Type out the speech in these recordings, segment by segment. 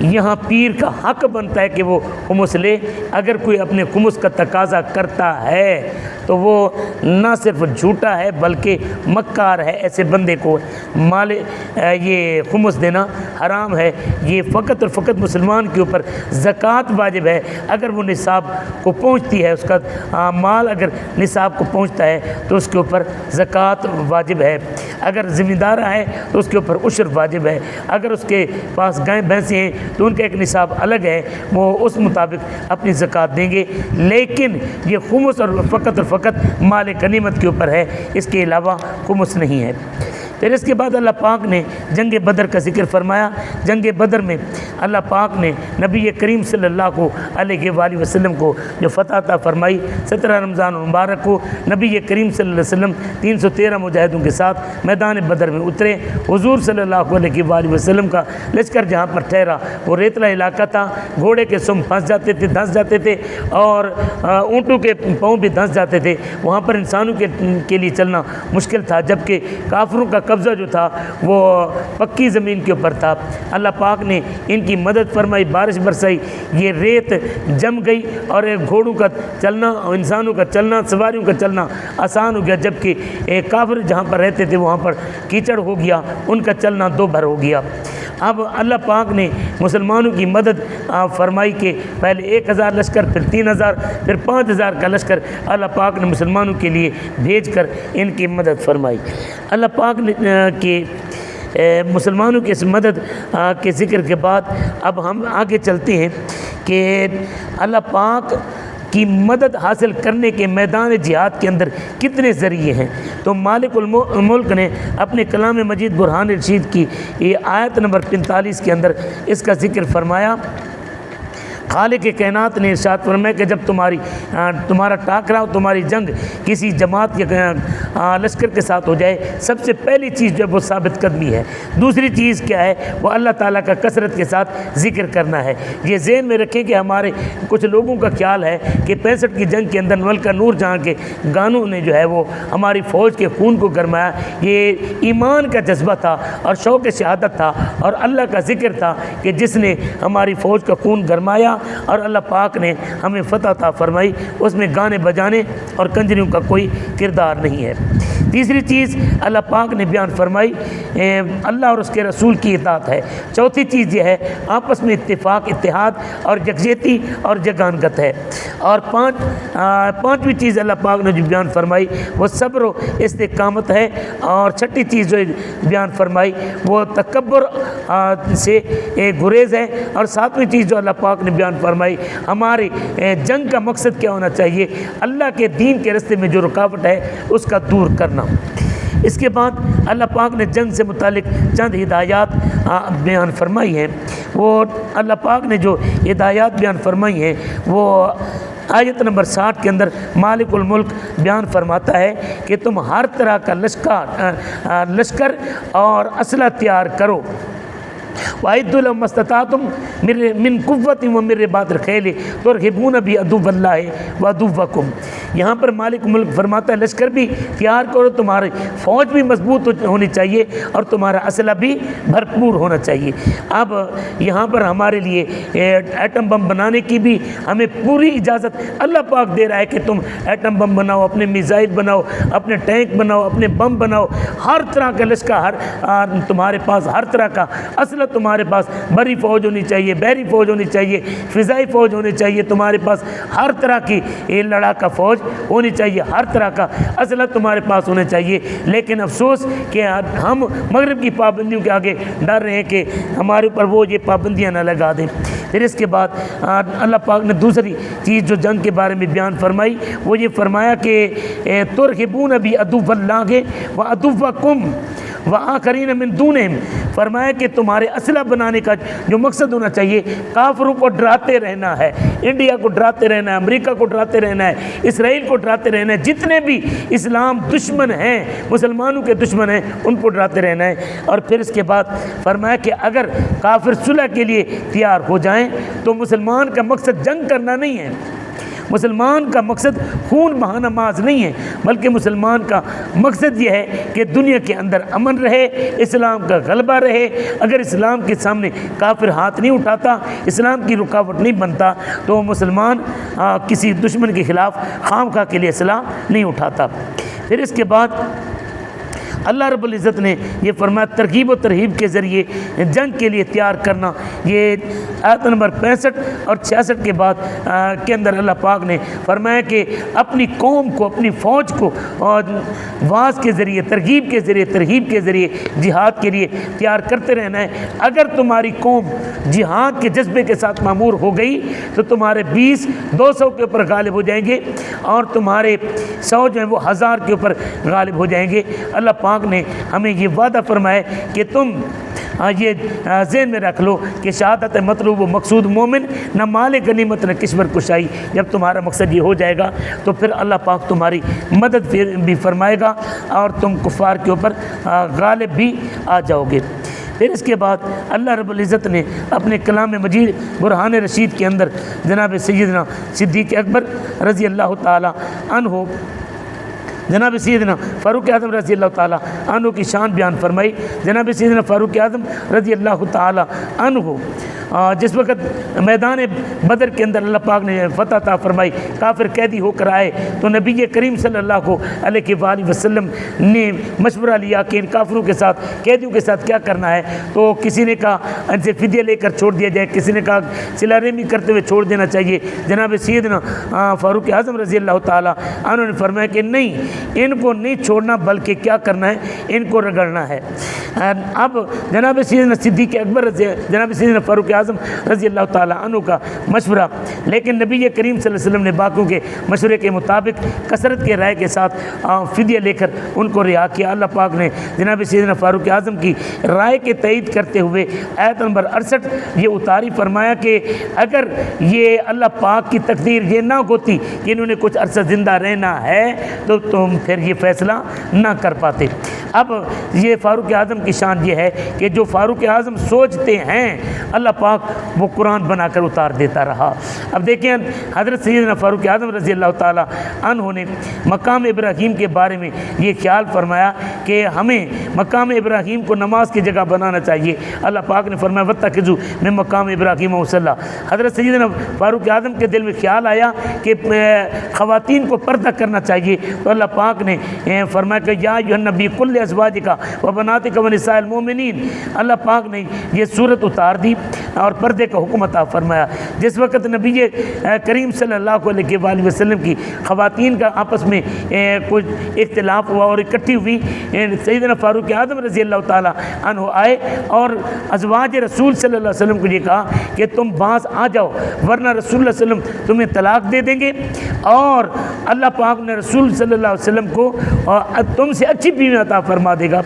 یہاں پیر کا حق بنتا ہے کہ وہ خمس لے۔ اگر کوئی اپنے خمس کا تقاضا کرتا ہے تو وہ نہ صرف جھوٹا ہے بلکہ مکار ہے، ایسے بندے کو مال یہ خمس دینا حرام ہے۔ یہ فقط اور فقط مسلمان کے اوپر زکوٰۃ واجب ہے اگر وہ نصاب کو پہنچتی ہے، اس کا مال اگر نصاب کو پہنچتا ہے تو اس کے اوپر زکوٰۃ واجب ہے۔ اگر ذمہ دارہ ہے تو اس کے اوپر عشر واجب ہے۔ اگر اس کے پاس گائے بھینسیں ہیں تو ان کا ایک نصاب الگ ہے، وہ اس مطابق اپنی زکوٰۃ دیں گے، لیکن یہ خمس اور فقط مال غنیمت کے اوپر ہے، اس کے علاوہ خمس نہیں ہے۔ پھر اس کے بعد اللہ پاک نے جنگ بدر کا ذکر فرمایا۔ جنگ بدر میں اللہ پاک نے نبی کریم صلی اللہ علیہ وآلہ وسلم کو جو فتح عطا فرمائی، 17 رمضان المبارک کو نبی کریم صلی اللہ علیہ وسلم 313 مجاہدوں کے ساتھ میدان بدر میں اترے۔ حضور صلی اللہ علیہ وآلہ وسلم کا لشکر جہاں پر ٹھہرا وہ ریتلا علاقہ تھا، گھوڑے کے سم پھنس جاتے تھے اور اونٹوں کے پاؤں بھی دھنس جاتے تھے، وہاں پر انسانوں کے لیے چلنا مشکل تھا، جبکہ کافروں کا قبضہ جو تھا وہ پکی زمین کے اوپر تھا۔ اللہ پاک نے ان کی مدد فرمائی، بارش برسائی، یہ ریت جم گئی اور گھوڑوں کا چلنا، انسانوں کا چلنا، سواریوں کا چلنا آسان ہو گیا، جبکہ کافر جہاں پر رہتے تھے وہاں پر کیچڑ ہو گیا، ان کا چلنا دو بھر ہو گیا۔ اب اللہ پاک نے مسلمانوں کی مدد فرمائی کہ پہلے 1000 لشکر، پھر 3000، پھر 5000 کا لشکر اللہ پاک نے مسلمانوں کے لیے بھیج کر ان کی مدد فرمائی۔ اللہ پاک نے کہ مسلمانوں کی اس مدد کے ذکر کے بعد اب ہم آگے چلتے ہیں کہ اللہ پاک کی مدد حاصل کرنے کے میدان جہاد کے اندر کتنے ذریعے ہیں۔ تو مالک الملک نے اپنے کلام مجید برہان رشید کی یہ آیت نمبر 45 کے اندر اس کا ذکر فرمایا۔ خالق کائنات نے ارشاد فرمایا کہ جب تمہارا ٹاکرا، تمہاری جنگ کسی جماعت یا لشکر کے ساتھ ہو جائے، سب سے پہلی چیز جو ہے وہ ثابت قدمی ہے۔ دوسری چیز کیا ہے؟ وہ اللہ تعالیٰ کا کثرت کے ساتھ ذکر کرنا ہے۔ یہ ذہن میں رکھیں کہ ہمارے کچھ لوگوں کا خیال ہے کہ 65 کی جنگ کے اندر ملکہ نور جہاں کے گانوں نے جو ہے وہ ہماری فوج کے خون کو گرمایا۔ یہ ایمان کا جذبہ تھا اور شوق شہادت تھا اور اللہ کا ذکر تھا کہ جس نے ہماری فوج کا خون گرمایا اور اللہ پاک نے ہمیں فتح عطا فرمائی، اس میں گانے بجانے اور کنجریوں کا کوئی کردار نہیں ہے۔ تیسری چیز اللہ پاک نے بیان فرمائی اللہ اور اس کے رسول کی اطاعت ہے۔ چوتھی چیز یہ ہے آپس میں اتفاق، اتحاد اور یکجہتی اور جگانگت ہے۔ اور پانچویں چیز اللہ پاک نے جو بیان فرمائی وہ صبر و استقامت ہے۔ اور چھٹی چیز جو بیان فرمائی وہ تکبر سے گریز ہے۔ اور ساتویں چیز جو اللہ پاک نے بیان فرمائی ہماری جنگ کا مقصد کیا ہونا چاہیے، اللہ کے دین کے راستے میں جو رکاوٹ ہے اس کا دور کرنا۔ اس کے بعد اللہ پاک نے جنگ سے متعلق چند ہدایات بیان فرمائی ہیں۔ وہ اللہ پاک نے جو ہدایات بیان فرمائی ہیں وہ آیت نمبر 60 کے اندر مالک الملک بیان فرماتا ہے کہ تم ہر طرح کا لشکر اور اسلحہ تیار کرو۔ وَأَعِدُّوا لَهُم مَّا اسْتَطَعْتُم مِّن قُوَّةٍ وَمِن رِّبَاطِ الْخَيْلِ تُرْهِبُونَ بِهِ عَدُوَّ اللَّهِ وَعَدُوَّكُمْ۔ یہاں پر مالک ملک فرماتا ہے لشکر بھی تیار کرو، تمہاری فوج بھی مضبوط ہونی چاہیے اور تمہارا اسلحہ بھی بھرپور ہونا چاہیے۔ اب یہاں پر ہمارے لیے ایٹم بم بنانے کی بھی ہمیں پوری اجازت اللہ پاک دے رہا ہے کہ تم ایٹم بم بناؤ، اپنے میزائل بناؤ، اپنے ٹینک بناؤ، اپنے بم بناؤ، ہر طرح کا لشکر تمہارے پاس، ہر طرح کا اسلحہ تمہارے پاس، بری فوج ہونی چاہیے، بحری فوج ہونی چاہیے، فضائی فوج ہونی چاہیے، تمہارے پاس ہر طرح کی لڑاکا فوج ہونی چاہیے، ہر طرح کا اسلحہ تمہارے پاس ہونا چاہیے۔ لیکن افسوس کہ ہم مغرب کی پابندیوں کے آگے ڈر رہے ہیں کہ ہمارے اوپر وہ یہ پابندیاں نہ لگا دیں۔ پھر اس کے بعد اللہ پاک نے دوسری چیز جو جنگ کے بارے میں بیان فرمائی وہ یہ فرمایا کہ ترہبون بعدو اللہ وعدوکم وآخرین من دونہم، فرمایا کہ تمہارے اسلحہ بنانے کا جو مقصد ہونا چاہیے کافروں کو ڈراتے رہنا ہے، انڈیا کو ڈراتے رہنا ہے، امریکہ کو ڈراتے رہنا ہے، اسرائیل کو ڈراتے رہنا ہے، جتنے بھی اسلام دشمن ہیں، مسلمانوں کے دشمن ہیں، ان کو ڈراتے رہنا ہے۔ اور پھر اس کے بعد فرمایا کہ اگر کافر صلح کے لیے تیار ہو جائیں تو مسلمان کا مقصد جنگ کرنا نہیں ہے، مسلمان کا مقصد خون بہانا محض نہیں ہے، بلکہ مسلمان کا مقصد یہ ہے کہ دنیا کے اندر امن رہے، اسلام کا غلبہ رہے۔ اگر اسلام کے سامنے کافر ہاتھ نہیں اٹھاتا، اسلام کی رکاوٹ نہیں بنتا، تو مسلمان کسی دشمن کے خلاف خامخواہ کے لیے اسلحہ نہیں اٹھاتا۔ پھر اس کے بعد اللہ رب العزت نے یہ فرمایا ترغیب و ترہیب کے ذریعے جنگ کے لیے تیار کرنا۔ یہ آیت نمبر 65 اور 66 کے بعد کے اندر اللہ پاک نے فرمایا کہ اپنی قوم کو، اپنی فوج کو واعظ کے ذریعے، ترغیب کے ذریعے، ترہیب کے ذریعے جہاد کے لیے تیار کرتے رہنا ہے۔ اگر تمہاری قوم جہاد کے جذبے کے ساتھ معمور ہو گئی تو تمہارے 200 کے اوپر غالب ہو جائیں گے، اور تمہارے 100 جو ہیں وہ 1000 کے اوپر غالب ہو جائیں گے۔ اللہ پاک نے ہمیں یہ وعدہ فرمایا کہ تم یہ ذہن میں رکھ لو کہ شہادت مطلوب و مقصود مومن، نہ مال غنیمت نہ کشور کشائی۔ جب تمہارا مقصد یہ ہو جائے گا تو پھر اللہ پاک تمہاری مدد بھی فرمائے گا اور تم کفار کے اوپر غالب بھی آ جاؤ گے۔ پھر اس کے بعد اللہ رب العزت نے اپنے کلام مجید برہان رشید کے اندر جناب سیدنا صدیق اکبر رضی اللہ تعالی عنہ، جناب سیدنا فاروق اعظم رضی اللہ تعالیٰ عنہ کی شان بیان فرمائی۔ جناب سیدنا فاروق اعظم رضی اللہ تعالیٰ عنہ جس وقت میدان بدر کے اندر اللہ پاک نے فتح عطا فرمائی، کافر قیدی ہو کر آئے تو نبی کریم صلی اللہ علیہ وآلہ وسلم نے مشورہ لیا کہ ان کافروں کے ساتھ، قیدیوں کے ساتھ کیا کرنا ہے۔ تو کسی نے کہا ان سے فدیہ لے کر چھوڑ دیا جائے، کسی نے کہا صلہ رحمی کرتے ہوئے چھوڑ دینا چاہیے۔ جناب سیدنا فاروق اعظم رضی اللہ تعالیٰ عنہ نے فرمایا کہ نہیں، ان کو نہیں چھوڑنا بلکہ کیا کرنا ہے، ان کو رگڑنا ہے۔ اب جناب سیدنا صدیق اکبر جناب سیدنا فاروق اعظم رضی اللہ تعالیٰ عنہ کا مشورہ، لیکن نبی کریم صلی اللہ علیہ وسلم نے باقیوں کے مشورے کے مطابق کثرت کے رائے کے ساتھ فدیہ لے کر ان کو رہا کیا۔ اللہ پاک نے جناب سیدنا فاروق اعظم کی رائے کے تائید کرتے ہوئے آیت نمبر 68 یہ اتاری، فرمایا کہ اگر یہ اللہ پاک کی تقدیر یہ نہ ہوتی کہ انہوں نے کچھ عرصہ زندہ رہنا ہے تو تم پھر یہ فیصلہ نہ کر پاتے۔ اب یہ فاروق اعظم کی شان یہ ہے کہ جو فاروق اعظم سوچتے ہیں اللہ پاک وہ قرآن بنا کر اتار دیتا رہا۔ اب دیکھیں حضرت سیدنا فاروق اعظم رضی اللہ تعالیٰ عنہ نے مقام ابراہیم کے بارے میں یہ خیال فرمایا کہ ہمیں مقام ابراہیم کو نماز کی جگہ بنانا چاہیے۔ اللہ پاک نے فرمایا واتخذوا من مقام ابراہیم مصلی۔ حضرت سیدنا فاروق اعظم کے دل میں خیال آیا کہ خواتین کو پردہ کرنا چاہیے، تو اللہ پاک نے فرمایا کہ یا ایھا النبی قل لازواجک و بناتک و نساء المؤمنین۔ اللہ پاک نے یہ صورت اتار دی اور پردے کا حکم عطا فرمایا۔ جس وقت نبی کریم صلی اللہ علیہ وآلہ وسلم کی خواتین کا آپس میں کچھ اختلاف ہوا اور اکٹھی ہوئی، سیدنا فاروق اعظم رضی اللہ تعالیٰ عنہ آئے اور ازواج رسول صلی اللہ علیہ وسلم کو یہ کہا کہ تم باز آ جاؤ ورنہ رسول اللہ علیہ وسلم تمہیں طلاق دے دیں گے اور اللہ پاک نے رسول صلی اللہ علیہ وسلم کو تم سے اچھی بیوی عطا فرما دے گا۔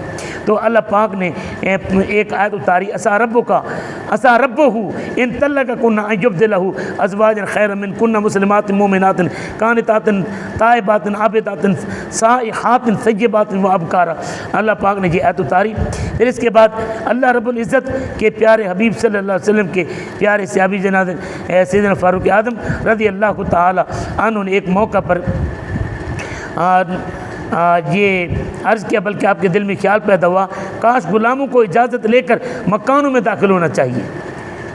تو اللہ پاک نے ایک آیت اتاری عسیٰ ربہ ان طلقکن ان یبدلہ ازواجا خیرا منکن مسلمات مومنات قانتات تائبات عابدات سائحات ثیبات و ابکارا۔ اللہ پاک نے یہ آیت اتاری۔ پھر اس کے بعد اللہ رب العزت کے پیارے حبیب صلی اللہ علیہ وسلم کے پیارے صحابی جناب سیدنا فاروق اعظم رضی اللہ تعالی عنہ نے ایک موقع پر یہ عرض کیا، بلکہ آپ کے دل میں خیال پیدا ہوا کاش غلاموں کو اجازت لے کر مکانوں میں داخل ہونا چاہیے۔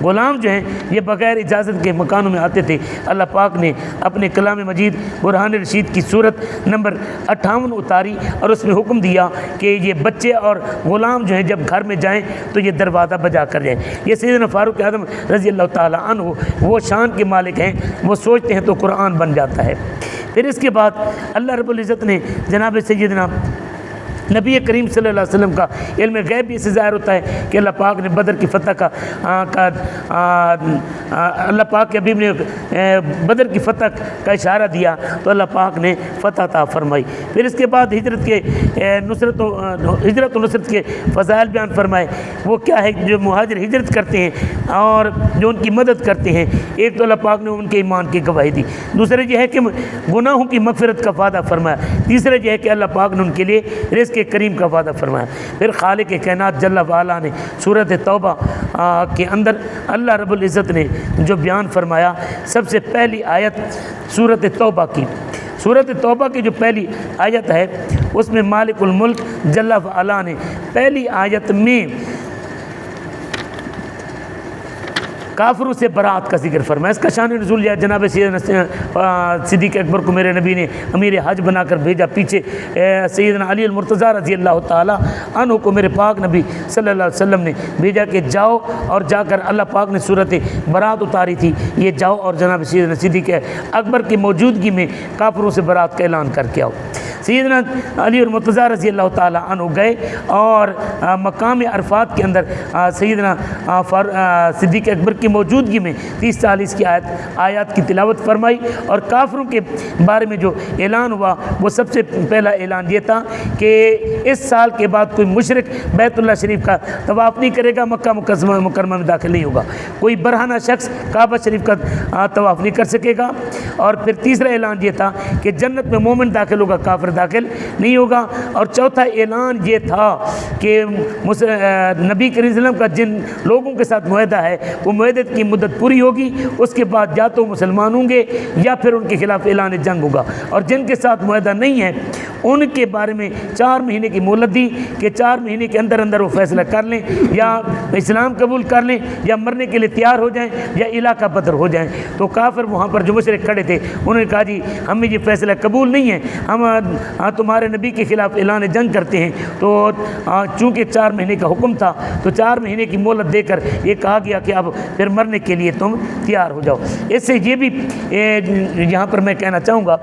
غلام جو ہیں یہ بغیر اجازت کے مکانوں میں آتے تھے۔ اللہ پاک نے اپنے کلام مجید برہان رشید کی صورت نمبر 58 اتاری اور اس میں حکم دیا کہ یہ بچے اور غلام جو ہیں جب گھر میں جائیں تو یہ دروازہ بجا کر جائیں۔ یہ سیدنا فاروق اعظم رضی اللہ تعالیٰ عنہ وہ شان کے مالک ہیں، وہ سوچتے ہیں تو قرآن بن جاتا ہے۔ پھر اس کے بعد اللہ رب العزت نے جناب سیدنا نبی کریم صلی اللہ علیہ وسلم کا علم غیب بھی اسے ظاہر ہوتا ہے کہ اللہ پاک نے بدر کی فتح کا اللہ پاک کے حبیب نے بدر کی فتح کا اشارہ دیا تو اللہ پاک نے فتح عطا فرمائی۔ پھر اس کے بعد ہجرت و نصرت کے فضائل بیان فرمائے۔ وہ کیا ہے جو مہاجر ہجرت کرتے ہیں اور جو ان کی مدد کرتے ہیں، ایک تو اللہ پاک نے ان کے ایمان کی گواہی دی، دوسرے یہ ہے کہ گناہوں کی مغفرت کا وعدہ فرمایا، تیسرے یہ ہے کہ اللہ پاک نے ان کے لیے رزق رزق کریم کا وعدہ فرمایا۔ پھر خالق کائنات جل وعلا نے سورۃ توبہ کے اندر اللہ رب العزت نے جو بیان فرمایا، سب سے پہلی آیت سورۃ توبہ کی، سورۃ توبہ کی جو پہلی آیت ہے اس میں مالک الملک جل وعلا نے پہلی آیت میں کافروں سے برات کا ذکر فرمایا۔ اس کا شان نزول یہ جناب سیدنا صدیق اکبر کو میرے نبی نے امیر حج بنا کر بھیجا، پیچھے سیدنا علی المرتضیٰ رضی اللہ تعالی عنہ کو میرے پاک نبی صلی اللہ علیہ وسلم نے بھیجا کہ جاؤ اور جا کر اللہ پاک نے صورت برات اتاری تھی، یہ جاؤ اور جناب سیدنا صدیق اکبر کی موجودگی میں کافروں سے برات کا اعلان کر کے آؤ۔ سیدنا علی المرتضیٰ رضی اللہ تعالی عنہ گئے اور مقام عرفات کے اندر سیدنا صدیق اکبر کی موجودگی میں 30-40 کی آیات کی تلاوت فرمائی، اور کافروں کے بارے میں جو اعلان ہوا وہ سب سے پہلا اعلان یہ تھا کہ اس سال کے بعد کوئی مشرک بیت اللہ شریف کا طواف نہیں کرے گا، مکہ مکرمہ میں داخل نہیں ہوگا، کوئی برہنہ شخص کعبہ شریف کا طواف نہیں کر سکے گا۔ اور پھر تیسرا اعلان یہ تھا کہ جنت میں مومن داخل ہوگا، کافر داخل نہیں ہوگا۔ اور چوتھا اعلان یہ تھا کہ نبی کریم صلی اللہ علیہ وسلم کا جن لوگوں کے ساتھ معاہدہ ہے وہ معاہدے کی مدت پوری ہوگی، اس کے بعد یا تو مسلمان ہوں گے یا پھر ان کے خلاف اعلان جنگ ہوگا، اور جن کے ساتھ معاہدہ نہیں ہے ان کے بارے میں 4 مہینے کی مہلت دی کہ 4 مہینے کے اندر اندر وہ فیصلہ کر لیں، یا اسلام قبول کر لیں یا مرنے کے لیے تیار ہو جائیں یا علاقہ بدر ہو جائیں۔ تو کافر وہاں پر جو مشرک کھڑے تھے انہوں نے کہا جی ہمیں یہ فیصلہ قبول نہیں ہے، ہم تمہارے نبی کے خلاف اعلان جنگ کرتے ہیں۔ تو چونکہ 4 مہینے کا حکم تھا تو 4 مہینے کی مہلت دے کر یہ کہا گیا کہ اب پھر مرنے کے لیے تم تیار ہو جاؤ۔ اس سے یہ بھی یہاں پر میں کہنا چاہوں گا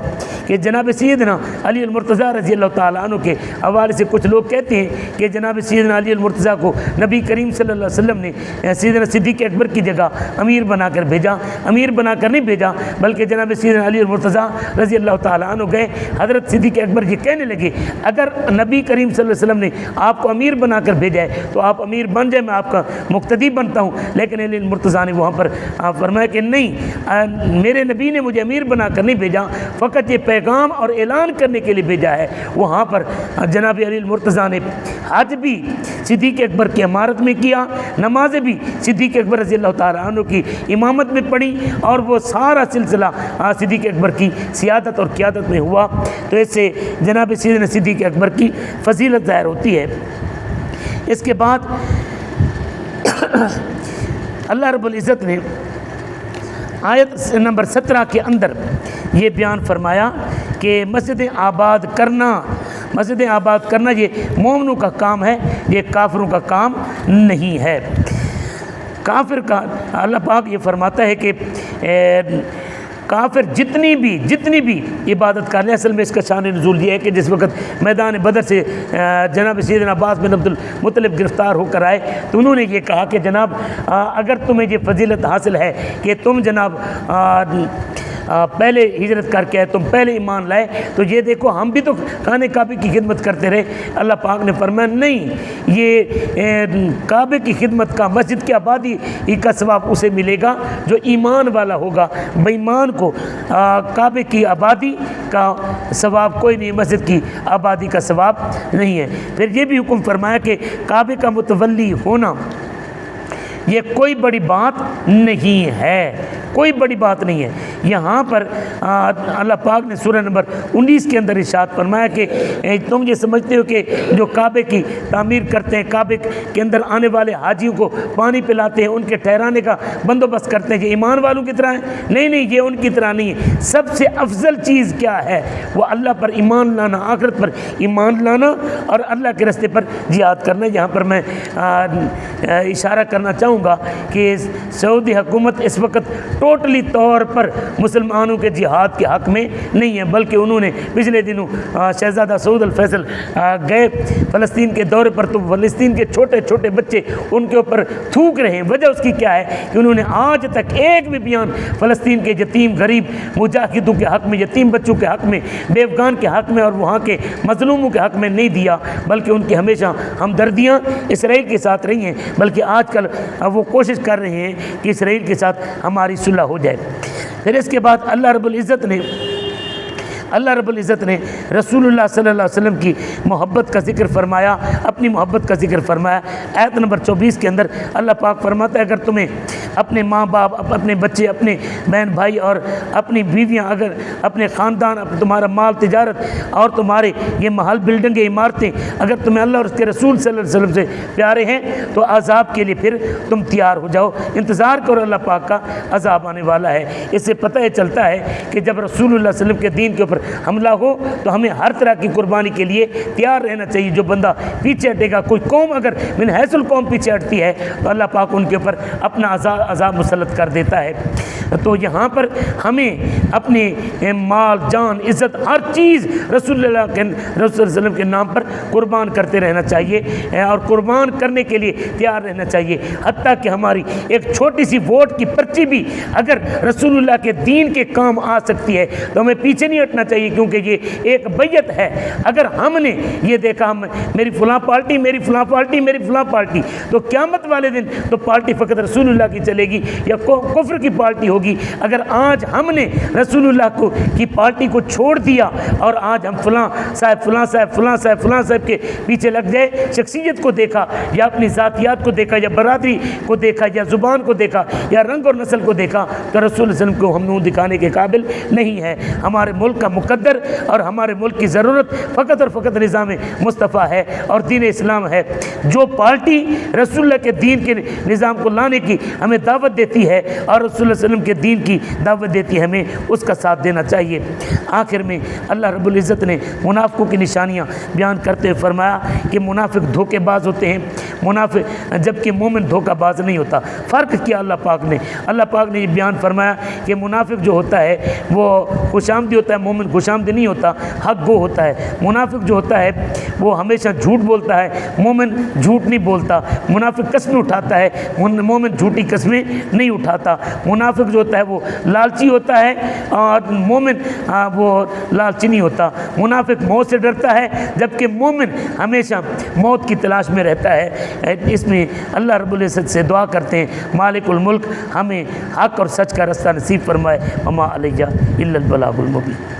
کہ جناب سیدنا علی المرتضیٰ رضی اللہ تعالیٰ عنہ کے حوالے سے کچھ لوگ کہتے ہیں کہ جناب سیدنا علی المرتضیٰ کو نبی کریم صلی اللہ علیہ وسلم نے سیدنا صدیق اکبر کی جگہ امیر بنا کر بھیجا، امیر بنا کر نہیں بھیجا بلکہ جناب سیدنا علی المرتضیٰ رضی اللہ تعالیٰ عنہ گئے، حضرت صدیق اکبر یہ کہنے لگے اگر نبی کریم صلی اللہ علیہ وسلم نے آپ کو امیر بنا کر بھیجا ہے تو آپ امیر بن جائیں، میں آپ کا مقتدی بنتا ہوں۔ لیکن علی المرتضیٰ نے وہاں پر فرمایا کہ نہیں، میرے نبی نے مجھے امیر بنا کر نہیں بھیجا، فقط یہ پیغام اور اعلان کرنے کے لیے بھیجا ہے۔ وہاں پر جناب علی المرتضیٰ نے حج بھی صدیق اکبر کی امارت میں کیا، نمازیں بھی صدیق اکبر رضی اللہ تعالیٰ عنہ کی امامت میں پڑھی، اور وہ سارا سلسلہ صدیق اکبر کی سیادت اور قیادت میں ہوا۔ تو اس سے جناب سیدنا صدیق اکبر کی فضیلت ظاہر ہوتی ہے۔ اس کے بعد اللہ رب العزت نے آیت نمبر 17 کے اندر یہ بیان فرمایا کہ مسجدیں آباد کرنا یہ مومنوں کا کام ہے، یہ کافروں کا کام نہیں ہے۔ کافر کا اللہ پاک یہ فرماتا ہے کہ کافر جتنی بھی عبادت کر لیں، اصل میں اس کا شان نزول یہ ہے کہ جس وقت میدان بدر سے جناب سیدنا عباس بن عبد المطلب گرفتار ہو کر آئے تو انہوں نے یہ کہا کہ جناب اگر تمہیں یہ فضیلت حاصل ہے کہ تم جناب پہلے ہجرت کر کے آئے، تم پہلے ایمان لائے، تو یہ دیکھو ہم بھی تو خانے کعبے کی خدمت کرتے رہے۔ اللہ پاک نے فرمایا نہیں، یہ کعبے کی خدمت کا، مسجد کی آبادی کا ثواب اسے ملے گا جو ایمان والا ہوگا، بے ایمان کو کعبے کی آبادی کا ثواب کوئی نہیں، مسجد کی آبادی کا ثواب نہیں ہے۔ پھر یہ بھی حکم فرمایا کہ کعبے کا متولی ہونا یہ کوئی بڑی بات نہیں ہے، کوئی بڑی بات نہیں ہے۔ یہاں پر اللہ پاک نے سورہ نمبر 19 کے اندر ارشاد فرمایا کہ تم یہ سمجھتے ہو کہ جو کعبے کی تعمیر کرتے ہیں، کعبے کے اندر آنے والے حاجیوں کو پانی پلاتے ہیں، ان کے ٹھہرانے کا بندوبست کرتے ہیں، یہ ایمان والوں کی طرح ہیں؟ نہیں، یہ ان کی طرح نہیں ہے۔ سب سے افضل چیز کیا ہے؟ وہ اللہ پر ایمان لانا، آخرت پر ایمان لانا اور اللہ کے راستے پر جہاد کرنا۔ یہاں پر میں اشارہ کرنا چاہوں گا کہ سعودی حکومت اس وقت ٹوٹلی طور پر مسلمانوں کے جہاد کے حق میں نہیں ہے، بلکہ انہوں نے پچھلے دنوں شہزادہ سعود الفیصل گئے فلسطین کے دورے پر، تو فلسطین کے چھوٹے چھوٹے بچے ان کے اوپر تھوک رہے ہیں۔ وجہ اس کی کیا ہے کہ انہوں نے آج تک ایک بھی بیان فلسطین کے یتیم غریب مجاہدوں کے حق میں، یتیم بچوں کے حق میں، بے افغان کے حق میں اور وہاں کے مظلوموں کے حق میں نہیں دیا، بلکہ ان کی ہمیشہ ہمدردیاں اسرائیل کے ساتھ رہی ہیں، بلکہ آج کل وہ کوشش کر رہے ہیں کہ اسرائیل کے ساتھ ہماری صلح ہو جائے۔ پھر اس کے بعد اللہ رب العزت نے اللہ رب العزت نے رسول اللہ صلی اللہ علیہ وسلم کی محبت کا ذکر فرمایا، اپنی محبت کا ذکر فرمایا۔ آیت نمبر 24 کے اندر اللہ پاک فرماتا ہے اگر تمہیں اپنے ماں باپ، اپنے بچے، اپنے بہن بھائی اور اپنی بیویاں، اگر اپنے خاندان، تمہارا مال تجارت اور تمہارے یہ محل بلڈنگیں عمارتیں اگر تمہیں اللہ اور اس کے رسول صلی اللہ علیہ وسلم سے پیارے ہیں تو عذاب کے لیے پھر تم تیار ہو جاؤ، انتظار کرو، اللہ پاک کا عذاب آنے والا ہے۔ اس سے پتہ یہ چلتا ہے کہ جب رسول اللہ صلی اللہ علیہ وسلم کے دین کے اوپر حملہ ہو تو ہمیں ہر طرح کی قربانی کے لیے تیار رہنا چاہیے۔ جو بندہ پیچھے ہٹے گا، کوئی قوم اگر من حیث القوم پیچھے ہٹتی ہے تو اللہ پاک ان کے اوپر اپنا عذاب مسلط کر دیتا ہے۔ تو یہاں پر ہمیں اپنے مال، جان، عزت، ہر چیز رسول اللہ صلی اللہ علیہ وسلم کے نام پر قربان کرتے رہنا چاہیے اور قربان کرنے کے لیے تیار رہنا چاہیے۔ حتیٰ کہ ہماری ایک چھوٹی سی ووٹ کی پرچی بھی اگر رسول اللہ کے دین کے کام آ سکتی ہے تو ہمیں پیچھے نہیں ہٹنا چاہیے، کیونکہ یہ ایک بیعت ہے۔ اگر ہم نے یہ دیکھا میری فلاں پارٹی، میری فلاں پارٹی، میری فلاں پارٹی، تو قیامت والے دن تو پارٹی فقط رسول اللہ کی چلے گی یا کفر کی پارٹی ہوگی۔ اگر آج ہم نے رسول اللہ کی پارٹی کو چھوڑ دیا اور آج ہم فلاں صاحب فلاں صاحب فلاں صاحب فلاں صاحب کے پیچھے لگ گئے، شخصیت کو دیکھا یا اپنی ذاتیات کو دیکھا یا برادری کو دیکھا یا زبان کو دیکھا یا رنگ اور نسل کو دیکھا تو رسول اللہ صلی اللہ علیہ وسلم کو ہم منہ دکھانے کے قابل نہیں ہے۔ ہمارے ملک کا مقدر اور ہمارے ملک کی ضرورت فقط اور فقط نظام مصطفیٰ ہے اور دین اسلام ہے۔ جو پارٹی رسول اللہ کے دین کے نظام کو لانے کی ہمیں دعوت دیتی ہے اور رسول اللہ صلی اللہ علیہ وسلم کے دین کی دعوت دیتی ہے، ہمیں اس کا ساتھ دینا چاہیے۔ آخر میں اللہ رب العزت نے منافقوں کی نشانیاں بیان کرتے ہوئے فرمایا کہ منافق دھوکے باز ہوتے ہیں، منافق جبکہ مومن دھوکہ باز نہیں ہوتا۔ فرق کیا اللہ پاک نے یہ بیان فرمایا کہ منافق جو ہوتا ہے وہ خوش آمدی ہوتا ہے، مومن خوش آمدی نہیں ہوتا، حق گو ہوتا ہے۔ منافق جو ہوتا ہے وہ ہمیشہ جھوٹ بولتا ہے، مومن جھوٹ نہیں بولتا۔ منافق قسمیں اٹھاتا ہے، مومن جھوٹی قسمیں نہیں اٹھاتا۔ منافق جو ہوتا ہے وہ لالچی ہوتا ہے اور مومن وہ لالچی نہیں ہوتا۔ منافق موت سے ڈرتا ہے جبکہ مومن ہمیشہ موت کی تلاش میں رہتا ہے۔ اس میں اللہ رب العزت سے دعا کرتے ہیں مالک الملک ہمیں حق اور سچ کا رستہ نصیب فرمائے۔ وما علیہ الا البلاغ المبین۔